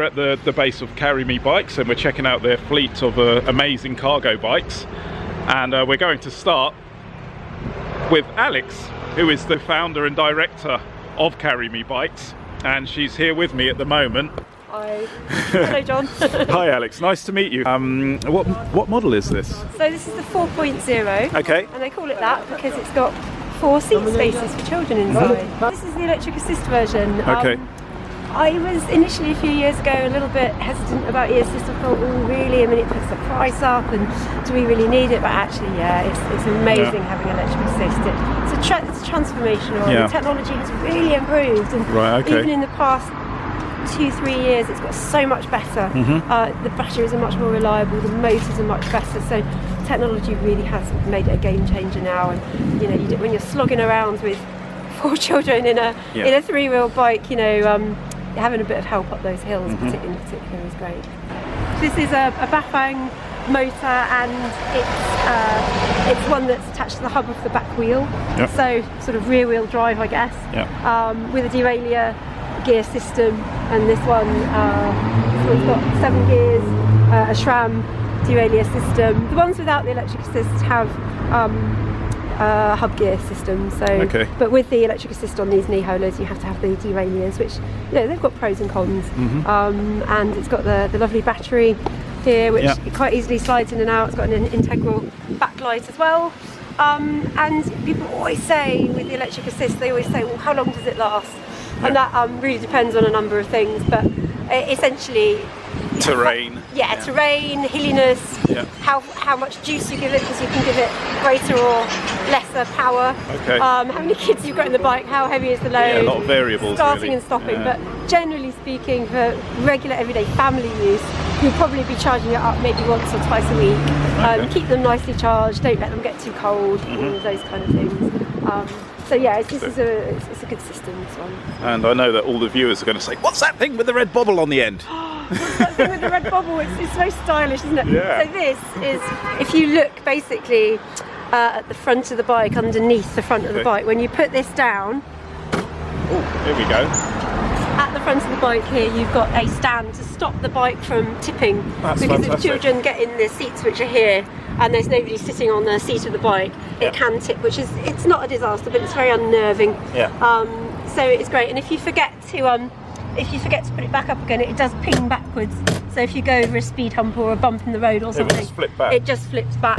we're at the base of Carrymebikes, and we're checking out their fleet of amazing cargo bikes. And we're going to start with Alix, who is the founder and director of Carrymebikes, and she's here with me at the moment. Hi. Hello, John. Hi, Alix. Nice to meet you. What model is this? So this is the 4.0. Okay. And they call it that because it's got 4 seat spaces for children inside. This is the electric assist version. Okay. I was initially a few years ago a little bit hesitant about e-assist. I thought, oh really, I mean it puts the price up and do we really need it? But actually, yeah, it's amazing having electric assist. It's transformational. Yeah. The technology has really improved, and even in the past 2-3 years it's got so much better. The batteries are much more reliable, the motors are much better, so technology really has made it a game changer now. And you know, when you're slogging around with 4 children in a 3-wheel bike, you know, having a bit of help up those hills in particular is great. This is a Babboe motor, and it's one that's attached to the hub of the back wheel, so sort of rear wheel drive, I guess, with a derailleur gear system. And this one's got 7 gears, a SRAM derailleur system. The ones without the electric assist have hub gear system, so but with the electric assist on these knee holders you have to have the derailleurs, which, you know, they've got pros and cons. And it's got the lovely battery here, which it quite easily slides in and out. It's got an integral backlight as well. And people always say with the electric assist, they always say, well, how long does it last? And that really depends on a number of things, but essentially terrain. Terrain, hilliness, how much juice you give it, because you can give it greater or lesser power. How many kids you've got in the bike, how heavy is the load. Yeah, a lot of variables. Starting and stopping, but generally speaking, for regular everyday family use, you'll probably be charging it up maybe once or twice a week. Keep them nicely charged, don't let them get too cold, all of those kind of things. So yeah, it's a good system, this one. And I know that all the viewers are going to say, what's that thing with the red bobble on the end? What's that thing with the red bobble? It's very stylish, isn't it? Yeah. So this is, if you look basically at the front of the bike, underneath the front of the bike, when you put this down, here we go. At the front of the bike here, you've got a stand to stop the bike from tipping. That's because fantastic. If children get in the seats which are here and there's nobody sitting on the seat of the bike, it can tip, which is, it's not a disaster, but it's very unnerving. So it's great. And if you forget to put it back up again, it does ping backwards. So if you go over a speed hump or a bump in the road or something, it just flips back.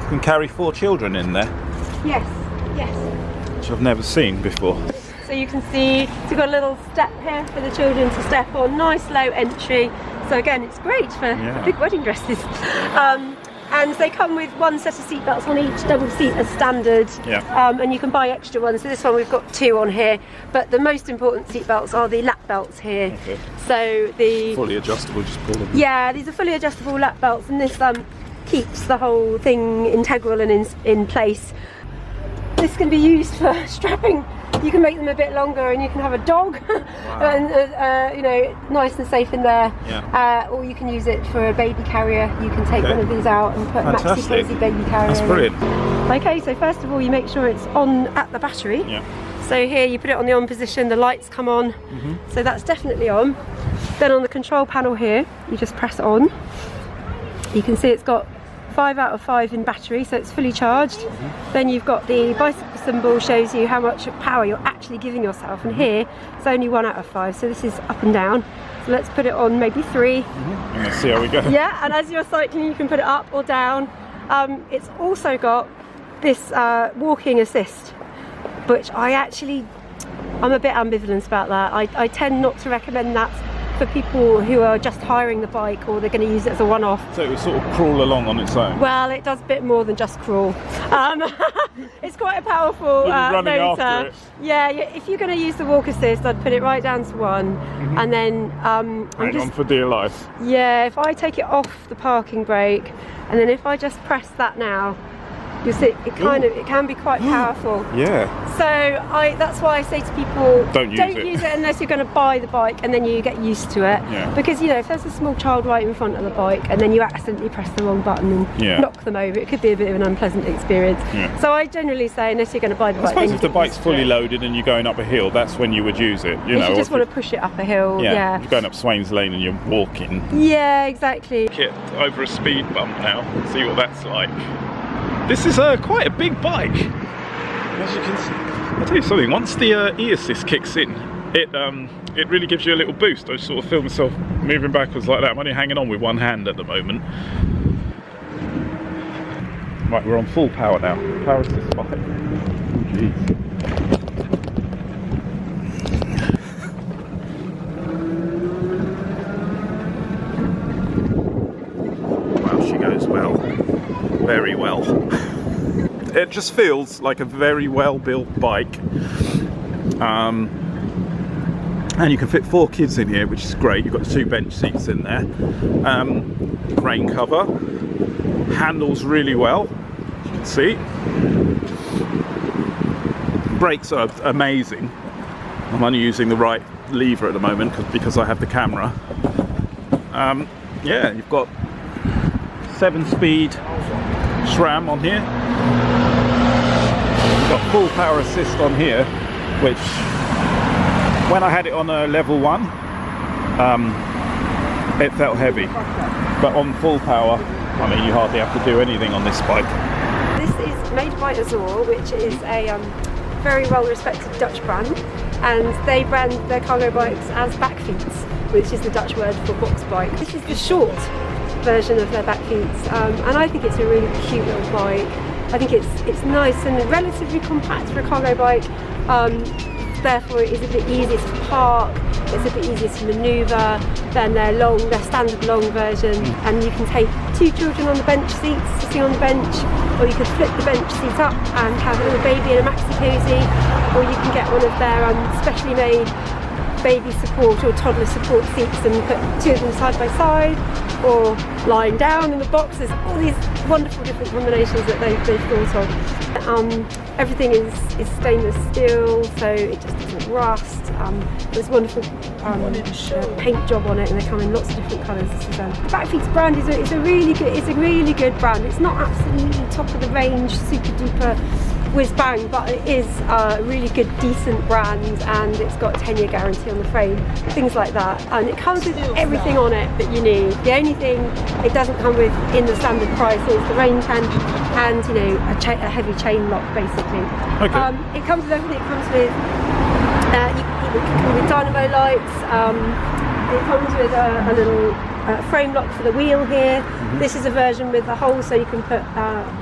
Can carry 4 children in there. Yes. Which I've never seen before. So you can see you've got a little step here for the children to step on. Nice low entry. So again, it's great for big wedding dresses. And they come with 1 set of seat belts on each double seat as standard. And you can buy extra ones. So this one we've got 2 on here. But the most important seat belts are the lap belts here. So the fully adjustable, just pull them. Yeah, these are fully adjustable lap belts, and this keeps the whole thing integral and in place. This can be used for strapping. You can make them a bit longer and you can have a dog and you know, nice and safe in there. Or you can use it for a baby carrier. You can take one of these out and put a maxi cozy baby carrier. That's brilliant. Okay, so first of all you make sure it's on at the battery. So here you put it on the on position, the lights come on. So that's definitely on. Then on the control panel here, you just press on. You can see it's got 5 out of 5 in battery, so it's fully charged. Then you've got the bicycle symbol, shows you how much power you're actually giving yourself, and here it's only 1 out of 5, so this is up and down. So let's put it on maybe 3. And let's see how we go. Yeah, and as you're cycling you can put it up or down. It's also got this walking assist, which I'm a bit ambivalent about that. I tend not to recommend that for people who are just hiring the bike or they're going to use it as a one-off. So it will sort of crawl along on its own? Well, it does a bit more than just crawl. It's quite a powerful motor. Yeah, if you're going to use the walk assist, I'd put it right down to 1, and then hang on for dear life. Yeah, if I take it off the parking brake, and then if I just press that now, you'll see it can be quite powerful. Yeah. So that's why I say to people, don't use it unless you're going to buy the bike and then you get used to it. Yeah. Because if there's a small child right in front of the bike and then you accidentally press the wrong button and knock them over, it could be a bit of an unpleasant experience. Yeah. So I generally say, unless you're going to buy the bike, I suppose if the bike's fully loaded and you're going up a hill, that's when you would use it. You just want to push it up a hill. Yeah. If you're going up Swains Lane and you're walking. Yeah, exactly. Get over a speed bump now. See what that's like. This is quite a big bike, as you can see. I'll tell you something, once the e-assist kicks in, it really gives you a little boost. I just sort of feel myself moving backwards like that. I'm only hanging on with one hand at the moment. Right, we're on full power now. Power assist 5. Jeez. Wow, she goes well. Very well. It just feels like a very well built bike, and you can fit 4 kids in here, which is great. You've got 2 bench seats in there. Rain cover, handles really well, as you can see. Brakes are amazing. I'm only using the right lever at the moment because I have the camera. Yeah, you've got 7-speed SRAM on here. We've got full power assist on here, which when I had it on a level 1, it felt heavy, but on full power, I mean, you hardly have to do anything on this bike. This is made by Azor, which is a very well respected Dutch brand, and they brand their cargo bikes as backfeets, which is the Dutch word for box bike. This is the short version of their backfeets, and I think it's a really cute little bike. I think it's nice and relatively compact for a cargo bike, therefore it is a bit easier to park, it's a bit easier to manoeuvre than their standard long version, and you can take 2 children on the bench seats, sitting on the bench, or you could flip the bench seat up and have a little baby in a maxi cozy, or you can get one of their specially made baby support or toddler support seats and put 2 of them side by side, or lying down in the box. There's all these wonderful different combinations that they've thought of. Everything is stainless steel, so it just doesn't rust. There's wonderful paint job on it, and they come in lots of different colours. The Backfeets brand is a really good brand. It's not absolutely top of the range, super duper whiz bang, but it is a really good, decent brand, and it's got a 10-year guarantee on the frame, things like that. And it comes with everything on it that you need. The only thing it doesn't come with in the standard price is the range hand and a heavy chain lock, basically. Okay. It comes with everything. It comes with dynamo lights. It comes with a little frame lock for the wheel here. This is a version with a hole, so you can put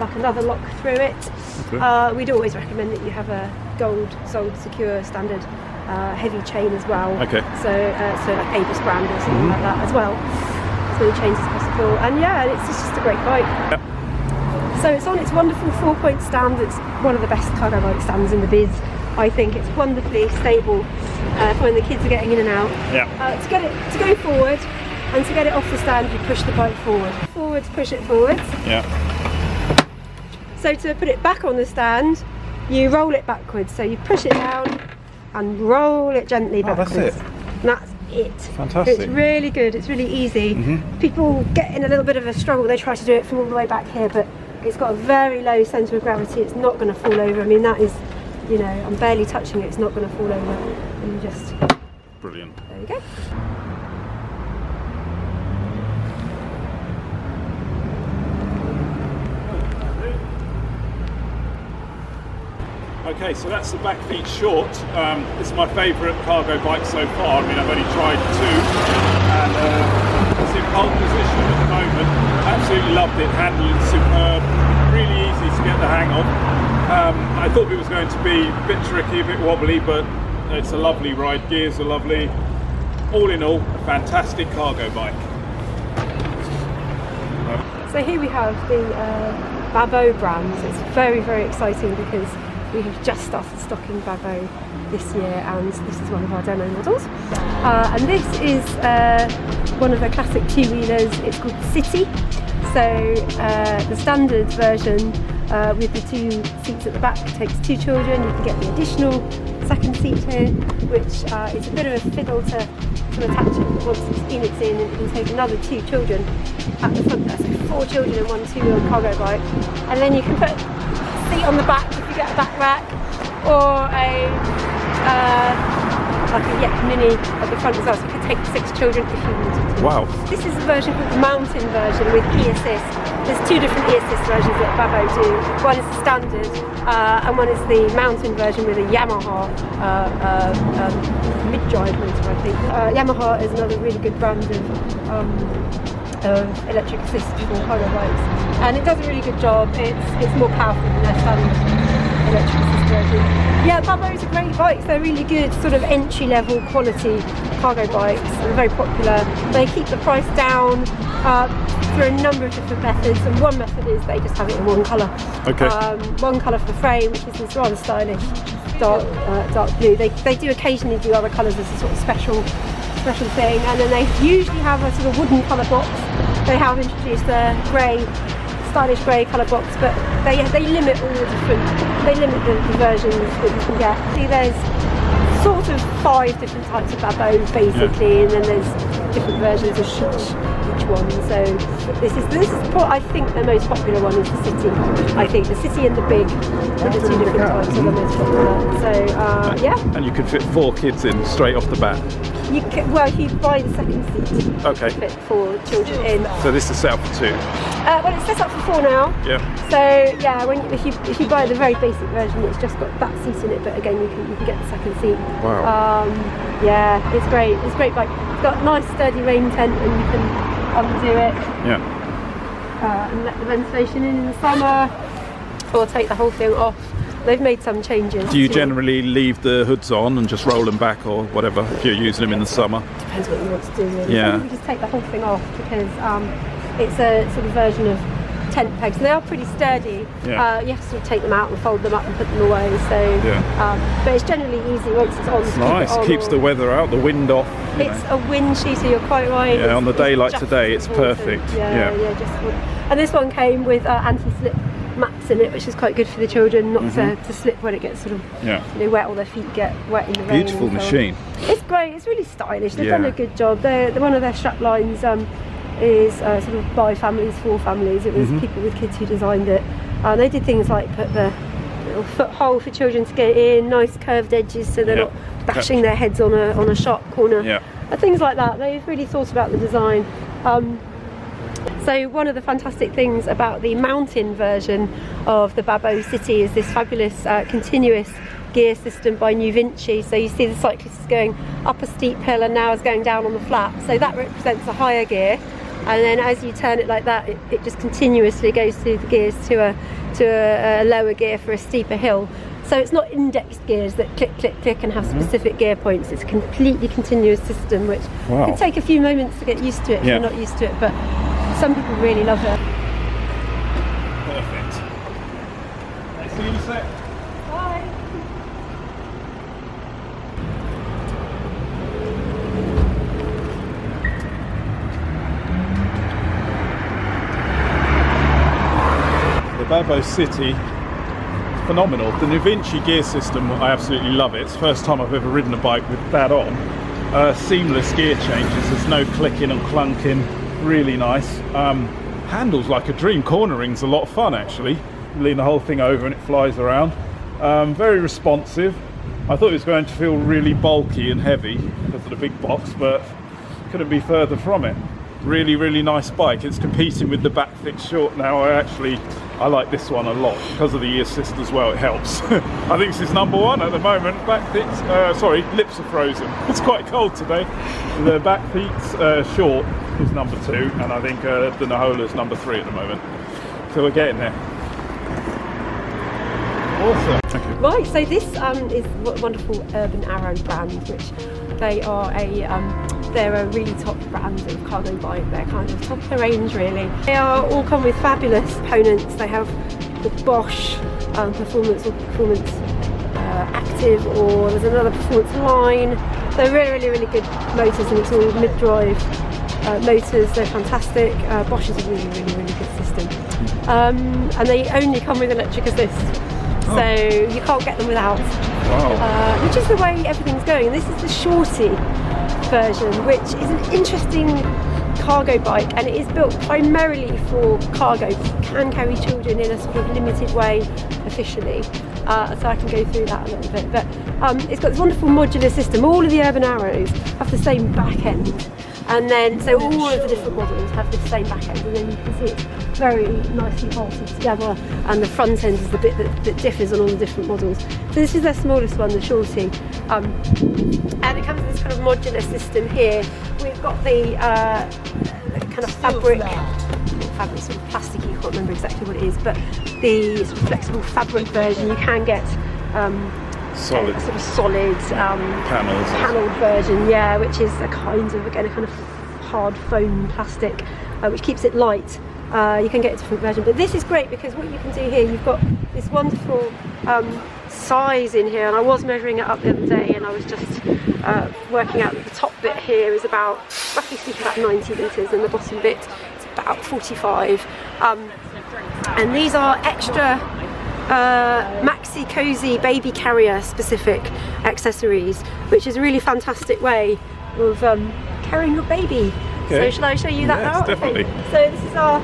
like another lock through it. Okay. We'd always recommend that you have a gold soled secure standard heavy chain as well. Okay. So like Babboe brand or something like that as well. As many chains as possible. And yeah, it's just a great bike. Yep. So it's on its wonderful 4-point stand. It's one of the best cargo bike stands in the biz. I think it's wonderfully stable for when the kids are getting in and out. Yeah. To go forward, and to get it off the stand, you push the bike forward. Forwards, push it forwards. Yeah. So to put it back on the stand, you roll it backwards. So you push it down and roll it gently backwards. That's it. And that's it. Fantastic. It's really good. It's really easy. People get in a little bit of a struggle. They try to do it from all the way back here, but it's got a very low centre of gravity. It's not going to fall over. I mean, that is, I'm barely touching it. It's not going to fall over. And you just... Brilliant. There you go. Okay, so that's the Backfeet Short. It's my favourite cargo bike so far. I mean, I've only tried 2, and it's in pole position at the moment. Absolutely loved it. Handling superb, really easy to get the hang of. I thought it was going to be a bit tricky, a bit wobbly, but it's a lovely ride. Gears are lovely. All in all, a fantastic cargo bike. So here we have the Babboe brand. It's very, very exciting because we have just started stocking Babboe this year, and this is one of our demo models. And this is one of the classic two-wheelers. It's called City. So the standard version with the 2 seats at the back takes 2 children. You can get the additional second seat here, which is a bit of a fiddle to attach it. Once it's in, and you can take another 2 children at the front there. So 4 children in one 2-wheel cargo bike. And then you can put a seat on the back if you get a back rack, or a like a Mini at the front as well, so you could take 6 children if you wanted to. Wow. This is a version called the mountain version with e-assist. There's 2 different e-assist versions that Babboe do. One is the standard and one is the mountain version with a Yamaha mid-drive motor, I think. Yamaha is another really good brand of electric assist for cargo bikes, and it does a really good job. It's more powerful than their standard electric assist version. Yeah, Babboes are great bikes. They're really good sort of entry-level quality cargo bikes. They're very popular. They keep the price down through a number of different methods, and one method is they just have it in one colour. Okay. One colour for the frame, which is this rather stylish dark blue. They do occasionally do other colours as a sort of special thing, and then they usually have a sort of wooden colour box. They have introduced a stylish grey colour box, but they limit all the versions that you can get. See, there's sort of 5 different types of Babboe basically, and then there's different versions of each one. So this is I think the most popular one is the City. I think the City and the Big are the 2 different types are the most popular. So yeah. And you could fit 4 kids in straight off the bat. Well, if you buy the second seat, okay, you can fit 4 children in. So this is set up for 2. Well, it's set up for 4 now. Yeah. So yeah, if you buy the very basic version, it's just got that seat in it. But again, you can get the second seat. Wow. Yeah, it's great. It's a great bike. It's got a nice sturdy rain tent, and you can undo it. Yeah. And let the ventilation in the summer, or take the whole thing off. They've made some changes. Do you generally leave the hoods on and just roll them back, or whatever, if you're using them in the summer? Depends what you want to do, really. Yeah. You just take the whole thing off, because it's a sort of version of tent pegs. They are pretty sturdy. Yeah. You have to sort of take them out and fold them up and put them away. So, but it's generally easy once it's on. It's nice. Keeps the weather out, the wind off. It's a wind sheeter. You're quite right. Yeah, on the day like today, it's perfect. And this one came with anti-slip mats in it, which is quite good for the children, not to slip when it gets sort of wet, or their feet get wet in the rain. Beautiful machine. It's great. It's really stylish. They've done a good job. One of their strap lines is sort of by families, for families. It was people with kids who designed it. They did things like put the little foothold for children to get in, nice curved edges so they're not bashing their heads on a sharp corner. Things like that. They've really thought about the design. So one of the fantastic things about the mountain version of the Babboe City is this fabulous continuous gear system by Nuvinci. So you see the cyclist is going up a steep hill and now is going down on the flat. So that represents a higher gear, and then as you turn it like that, it just continuously goes through the gears to a lower gear for a steeper hill. So it's not indexed gears that click, click, click and have specific gear points. It's a completely continuous system, which can take a few moments to get used to it if you're not used to it, but some people really love it. Perfect. Nice to see you, sir. Bye. The Babboe City, phenomenal. The Nuvinci gear system, I absolutely love it. It's the first time I've ever ridden a bike with that on. Seamless gear changes, there's no clicking and clunking, really nice. Handles like a dream. Cornering's a lot of fun actually. You lean the whole thing over and it flies around. Very responsive. I thought it was going to feel really bulky and heavy because of the big box, but couldn't be further from it. Really, really nice bike. It's competing with the back fixed short now. I like this one a lot because of the e-assist as well. It helps. I think this is #1 at the moment. Back fixed, lips are frozen. It's quite cold today. The back fixed short is #2, and I think the Nahola is #3 at the moment. So we're getting there. Awesome. Thank you. Right, so this is a wonderful Urban Arrow brand, which they are a they're a really top brand of cargo bike. They're kind of top of the range really. They are all come with fabulous components. They have the Bosch performance active, or there's another performance line. They're really good motors, and it's all mid-drive motors. They're fantastic. Bosch is a really good system, and they only come with electric assist, so you can't get them without. Wow. Which is the way everything's going. And this is the Shorty version, which is an interesting cargo bike, and it is built primarily for cargo. You can carry children in a sort of limited way officially, so I can go through that a little bit, but it's got this wonderful modular system. All of the Urban Arrows have the same back end, and then so all of the different models have the same back end, and then you can see it's very nicely bolted together, and the front end is the bit that differs on all the different models. So this is their smallest one, the Shorty, and it comes with this kind of modular system here. We've got the kind of fabric, sort of plasticky, I can't remember exactly what it is, but the sort of flexible fabric version. You can get solid, sort of solid panelled version, yeah, which is a kind of hard foam plastic, which keeps it light. You can get a different version, but this is great because what you can do here, you've got this wonderful size in here, and I was measuring it up the other day, and I was just working out that the top bit here is about, roughly speaking, about 90 litres, and the bottom bit is about 45. And these are extra maxi cozy baby carrier specific accessories, which is a really fantastic way of carrying your baby. Okay. So shall I show you that now? Definitely. Okay. So this is our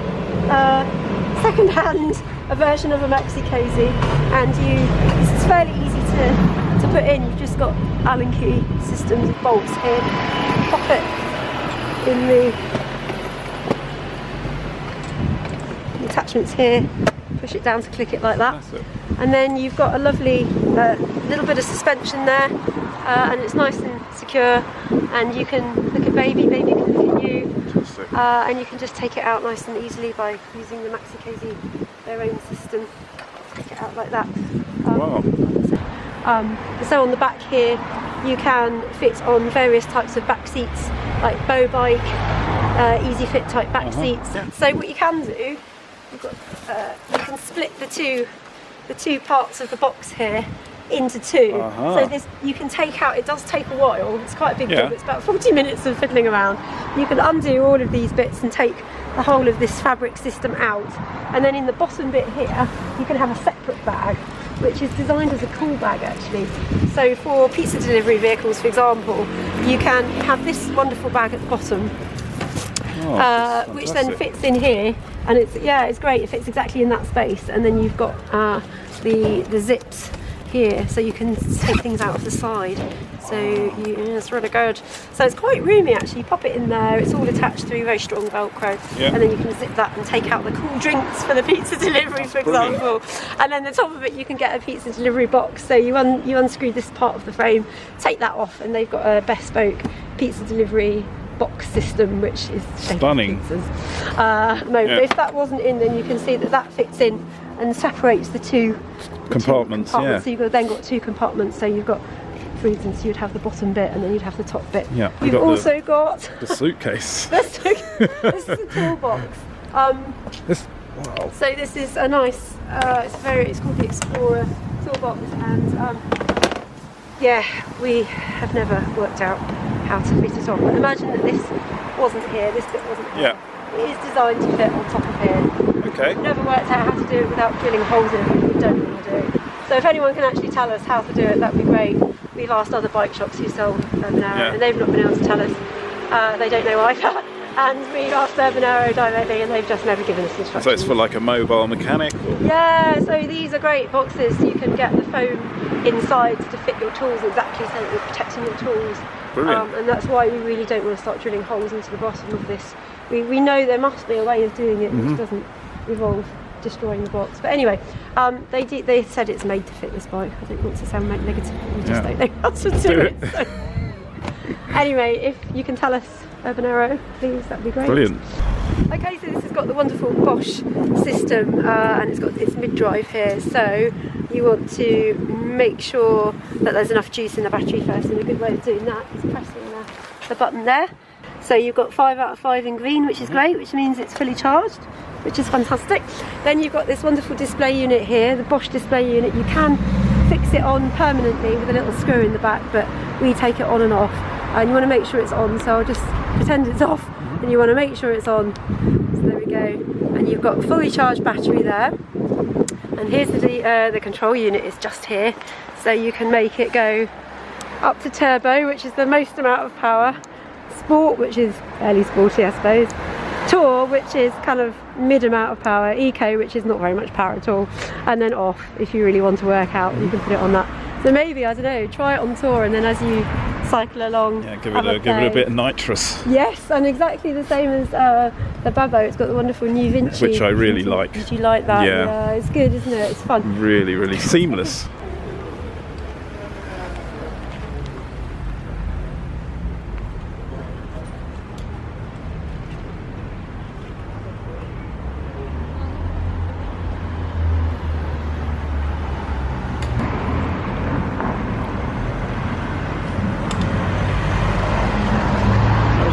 second-hand version of a maxi cozy, and this is fairly easy to put in. You've just got Allen key systems of bolts here. Pop it in the attachments here. Push it down to click it like that, and then you've got a lovely little bit of suspension there, and it's nice and secure, and you can look at baby can look at you, and you can just take it out nice and easily by using the Maxi Cozy, their own system. Take it out like that. Wow. So on the back here you can fit on various types of back seats, like Bow bike, easy fit type back seats. So what you can do, you've got, you can split the two parts of the box here into two. So this, you can take out, it does take a while, it's quite a big job, it's about 40 minutes of fiddling around. You can undo all of these bits and take the whole of this fabric system out, and then in the bottom bit here you can have a separate bag, which is designed as a cool bag actually. So for pizza delivery vehicles, for example, you can have this wonderful bag at the bottom, which then fits in here, and it's great, it fits exactly in that space, and then you've got the zips here, so you can take things out of the side. So it's really good. So it's quite roomy actually. You pop it in there, it's all attached through very strong Velcro, and then you can zip that and take out the cool drinks for the pizza delivery, for example. And then the top of it you can get a pizza delivery box. So you unscrew this part of the frame, take that off, and they've got a bespoke pizza delivery box system, which is stunning. But if that wasn't in, then you can see that fits in and separates the two compartments. So you've then got two compartments. So you've got, for instance, you'd have the bottom bit and then you'd have the top bit. You've also got the suitcase. This is a toolbox. Wow. So this is a nice. It's called the Explorer toolbox, and we have never worked out how to fit it on. But imagine that this wasn't here. This bit wasn't here. It is designed to fit on top of here. Okay. We've never worked out how to do it without drilling holes in it. We don't want to do it. So if anyone can actually tell us how to do it, that'd be great. We've asked other bike shops who sell Urban Arrow, and they've not been able to tell us. They don't know either. And we've asked Urban Arrow directly, and they've just never given us instructions. So it's for like a mobile mechanic? Yeah, so these are great boxes. You can get the foam inside to fit your tools exactly so that you're protecting your tools. Brilliant. And that's why we really don't want to start drilling holes into the bottom of this. We know there must be a way of doing it which doesn't involve destroying the box. But anyway, they said it's made to fit this bike. I don't want to sound negative, but we just don't know how to do it. So. Anyway, if you can tell us, Urban Arrow, please, that'd be great. Brilliant. Okay, so this has got the wonderful Bosch system, and it's got its mid-drive here. So you want to make sure that there's enough juice in the battery first, and a good way of doing that is pressing the button there. So you've got 5 out of 5 in green, which is great, which means it's fully charged, which is fantastic. Then you've got this wonderful display unit here, the Bosch display unit. You can fix it on permanently with a little screw in the back, but we take it on and off, and you want to make sure it's on, so I'll just pretend it's off, and you want to make sure it's on. So there we go, and you've got a fully charged battery there, and here's the control unit is just here, so you can make it go up to turbo, which is the most amount of power, sport, which is fairly sporty I suppose, tour, which is kind of mid amount of power, eco, which is not very much power at all, and then off if you really want to work out, you can put it on that. So maybe, I don't know, try it on tour, and then as you cycle along, give it a bit of nitrous. Yes, and exactly the same as the Babboe. It's got the wonderful Nuvinci, which I really like. Did you like that? Yeah, it's good, isn't it? It's fun. Really, really seamless.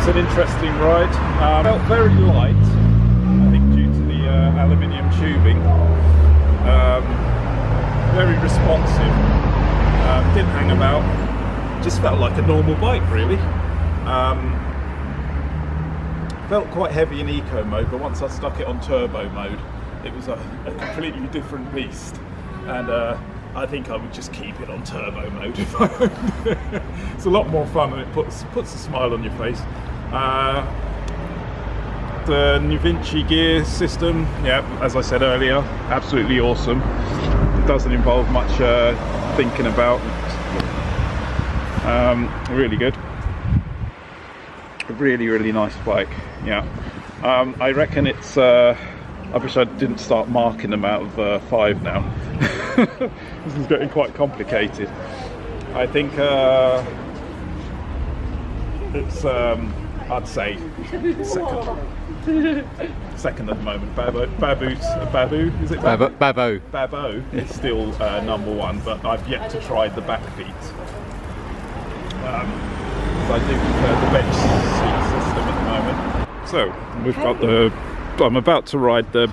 An interesting ride. Felt very light, I think due to the aluminium tubing. Very responsive, didn't hang about, just felt like a normal bike really. Felt quite heavy in eco mode, but once I stuck it on turbo mode it was a completely different beast, and I think I would just keep it on turbo mode. It's a lot more fun, and it puts a smile on your face. The Nuvinci gear system, yeah, as I said earlier, absolutely awesome. It doesn't involve much thinking about. Really good. A really, really nice bike. Yeah. I reckon it's. I wish I didn't start marking them out of 5 now. This is getting quite complicated. I think it's. I'd say second at the moment. Babboe, is it Babboe? Babboe is still number 1, but I've yet to try the back feet. I do prefer the bench seat system at the moment. So we've got the. I'm about to ride the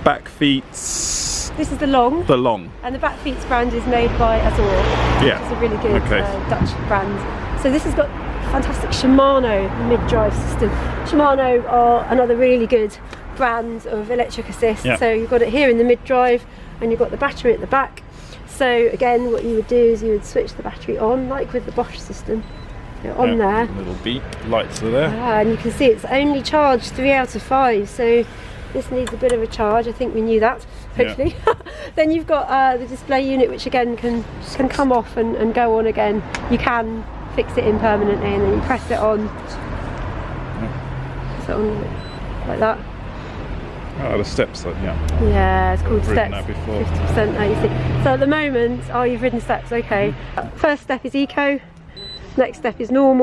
back feets. This is the long. The long. And the back feets brand is made by Arrow, which is a really good Dutch brand. So this has got fantastic Shimano mid-drive system. Shimano are another really good brand of electric assist. So you've got it here in the mid-drive, and you've got the battery at the back. So again, what you would do is you would switch the battery on, like with the Bosch system. On there. Little beep, lights are there. And you can see it's only charged 3 out of 5, so this needs a bit of a charge. I think we knew that, hopefully. Then you've got the display unit, which again can come off and go on again. You can fix it in permanently, and then you press it on. Press it on like that. Oh, the steps, yeah, it's called steps. 50% now, you see. So at the moment, you've ridden steps, okay. First step is eco. Next step is norm.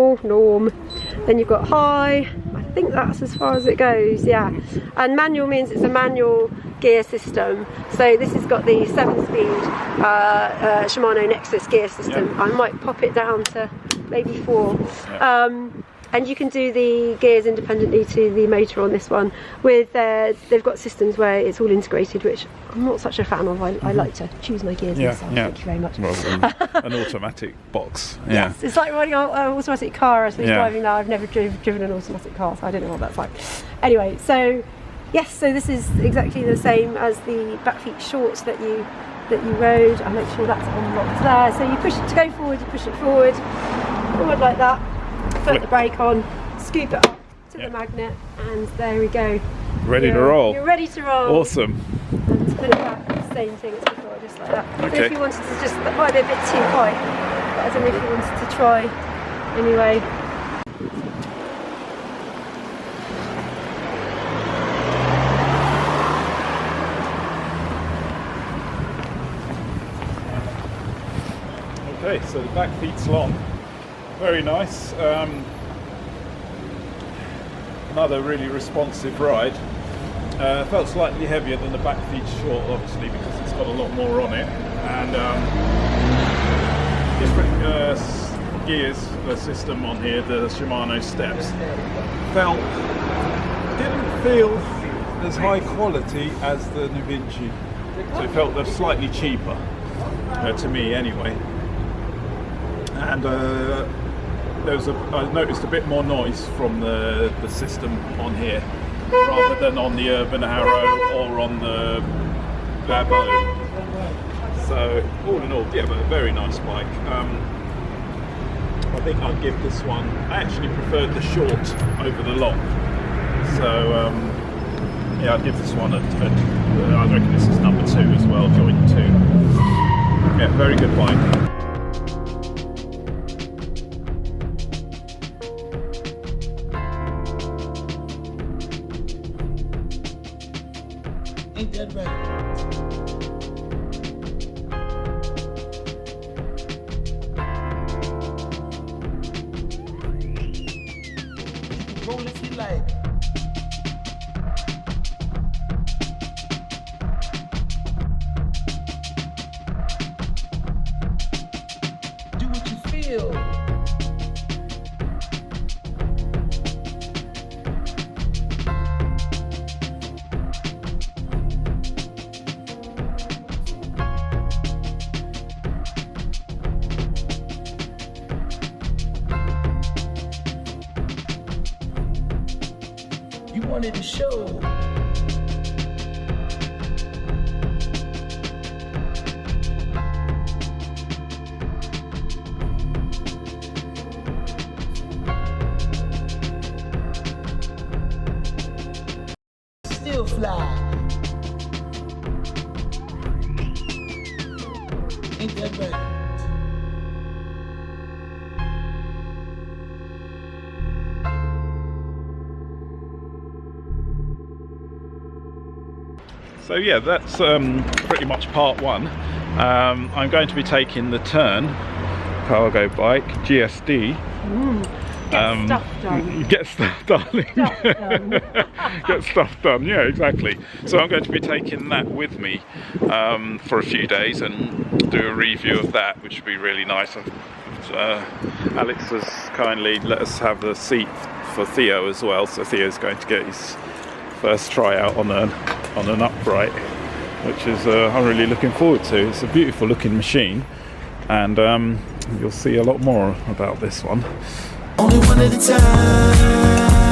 Then you've got high. I think that's as far as it goes, yeah. And manual means it's a manual gear system. So this has got the 7-speed Shimano Nexus gear system. I might pop it down to maybe 4. And you can do the gears independently to the motor on this one. With they've got systems where it's all integrated, which I'm not such a fan of. I like to choose my gears myself. Thank you very much. An automatic box. Yes, it's like riding an automatic car. As I was driving now, I've never driven an automatic car, so I don't know what that's like. Anyway, so yes, so this is exactly the same as the back feet shorts that you rode. I'll make sure that's unlocked there. So you push it to go forward, you push it forward like that. Put the brake on, scoop it up to the magnet, and there we go. Ready to roll. You're ready to roll. Awesome. And to put it back, same thing as before, just like that. So if you wanted to just, that might be a bit too high, but I don't know if you wanted to try anyway. Okay, so the back feet's long. Very nice. Another really responsive ride. Felt slightly heavier than the back feet short, obviously, because it's got a lot more on it, and different gears, the system on here, the Shimano steps, didn't feel as high quality as the Nuvinci. So it felt they're slightly cheaper, to me anyway. And I noticed a bit more noise from the system on here, rather than on the Urban Arrow or on the Babboe. So all in all, yeah, but a very nice bike. I think I'd give this one, I actually preferred the short over the long. So yeah, I'd give this one I reckon this is number 2 as well, joint 2. Yeah, very good bike. Ain't that right? Roll if you like. Do what you feel. You wanted to show. Still fly. Ain't that right? So yeah, that's pretty much part 1. I'm going to be taking the Tern cargo bike GSD. Get stuff done. Get stuff done. Stuff done. Get stuff done. Yeah, exactly. So I'm going to be taking that with me for a few days and do a review of that, which would be really nice. Alix has kindly let us have the seat for Theo as well, so Theo's going to get his first try out on an upright, which is I'm really looking forward to. It's a beautiful looking machine, and you'll see a lot more about this one. Only one at a time.